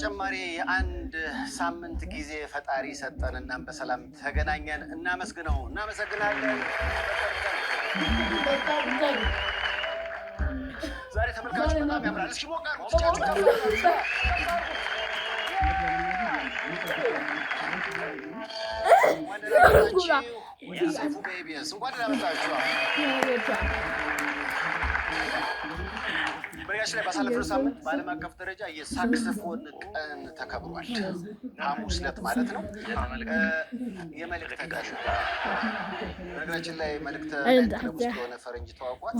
ተጨማሪ የአንድ ሳምንት ጊዜ ፈጣሪ ሰጠንና በሰላም ተገናኘን። እናመስግነው። እናመሰግናለን። ዛሬ ተመልካቹ በጣም ያምራል። እስኪ ሞቃ ነው እስኪ በነገራችን ላይ ባሳለፍነው ሳምንት በዓለም አቀፍ ደረጃ የሳክስፎን ቀን ተከብሯል። ሐሙስ ዕለት ማለት ነው። የመልእክተ ቀን በነገራችን ላይ መልእክተ የሆነ ፈረንጅ ተዋቋት